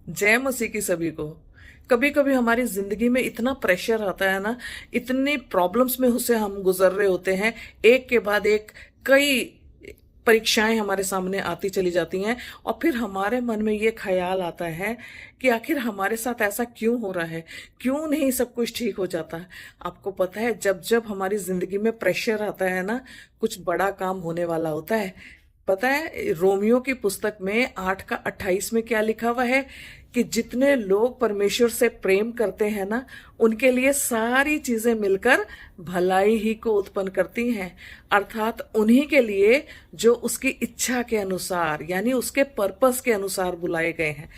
जय मसीह की सभी को। कभी कभी हमारी जिंदगी में इतना प्रेशर आता है ना, इतनी प्रॉब्लम्स में उससे हम गुजर रहे होते हैं, एक के बाद एक कई परीक्षाएं हमारे सामने आती चली जाती हैं। और फिर हमारे मन में ये ख्याल आता है कि आखिर हमारे साथ ऐसा क्यों हो रहा है, क्यों नहीं सब कुछ ठीक हो जाता। आपको पता है, जब जब हमारी जिंदगी में प्रेशर आता है ना, कुछ बड़ा काम होने वाला होता है। पता है, रोमियो की पुस्तक में 8 का 28 में क्या लिखा हुआ है कि जितने लोग परमेश्वर से प्रेम करते हैं ना, उनके लिए सारी चीजें मिलकर भलाई ही को उत्पन्न करती हैं। अर्थात उन्हीं के लिए जो उसकी इच्छा के अनुसार, यानी उसके पर्पस के अनुसार बुलाए गए हैं।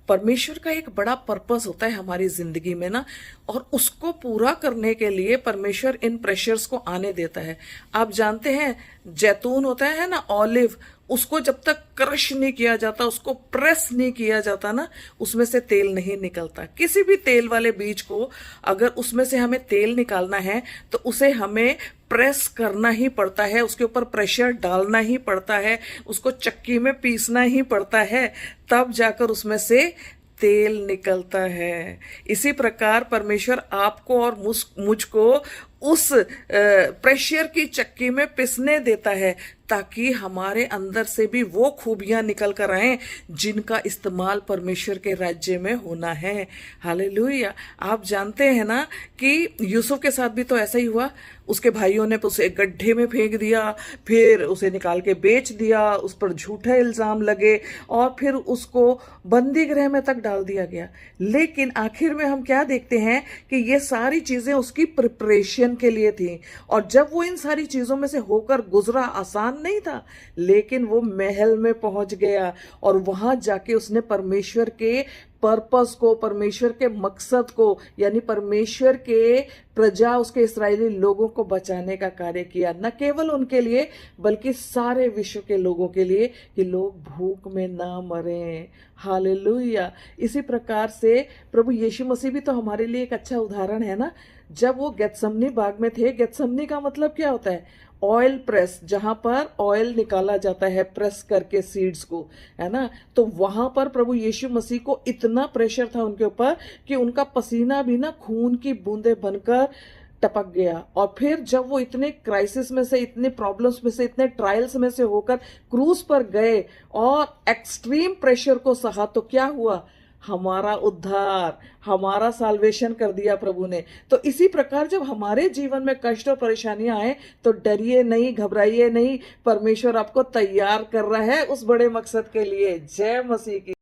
परमेश्वर का एक बड़ा पर्पस होता है हमारी जिंदगी में ना, और उसको पूरा करने के लिए परमेश्वर इन प्रेशर्स को आने देता है। आप जानते हैं, जैतून होता है ना, ऑलिव, उसको जब तक क्रश नहीं किया जाता, उसको प्रेस नहीं किया जाता ना, उसमें से तेल नहीं निकलता। किसी भी तेल वाले बीज को अगर उसमें से हमें तेल निकालना है तो उसे हमें प्रेस करना ही पड़ता है, उसके ऊपर प्रेशर डालना ही पड़ता है, उसको चक्की में पीसना ही पड़ता है, तब जाकर उसमें से तेल निकलता है। इसी प्रकार परमेश्वर आपको और मुझको उस प्रेशर की चक्की में पिसने देता है, ताकि हमारे अंदर से भी वो खूबियां निकल कर आए जिनका इस्तेमाल परमेश्वर के राज्य में होना है। हालेलुया। आप जानते हैं ना कि यूसुफ के साथ भी तो ऐसा ही हुआ। उसके भाइयों ने उसे एक गड्ढे में फेंक दिया, फिर उसे निकाल के बेच दिया, उस पर झूठे इल्जाम लगे और फिर उसको बंदी गृह में तक डाल दिया गया। लेकिन आखिर में हम क्या देखते हैं कि ये सारी चीजें उसकी प्रिपरेशन के लिए थी। और जब वो इन सारी चीजों में से होकर गुजरा, आसान नहीं था, लेकिन वो महल में पहुंच गया और वहां जाके उसने परमेश्वर के पर्पस को, परमेश्वर के मकसद को, यानी परमेश्वर के प्रजा, उसके इस्राएली लोगों को बचाने का कार्य किया। न केवल उनके लिए बल्कि सारे विश्व के लोगों के लिए, कि लोग भूख में ना मरें। हालेलुया। इसी प्रकार से प्रभु यीशु मसीह भी तो हमारे लिए एक अच्छा उदाहरण है ना। जब वो गेत्समनी बाग में थे, गेत्समनी का मतलब क्या होता है? ऑयल प्रेस, जहां पर ऑयल निकाला जाता है प्रेस करके सीड्स को, है ना। तो वहां पर प्रभु यीशु मसीह को इतना प्रेशर था उनके ऊपर कि उनका पसीना भी ना खून की बूंदें बनकर टपक गया। और फिर जब वो इतने क्राइसिस में से, इतने प्रॉब्लम्स में से, इतने ट्रायल्स में से होकर क्रूज पर गए और एक्सट्रीम प्रेशर को सहा, तो क्या हुआ? हमारा उद्धार, हमारा साल्वेशन कर दिया प्रभु ने। तो इसी प्रकार जब हमारे जीवन में कष्ट और परेशानियां आए तो डरिए नहीं, घबराइए नहीं। परमेश्वर आपको तैयार कर रहा है उस बड़े मकसद के लिए। जय मसीह की।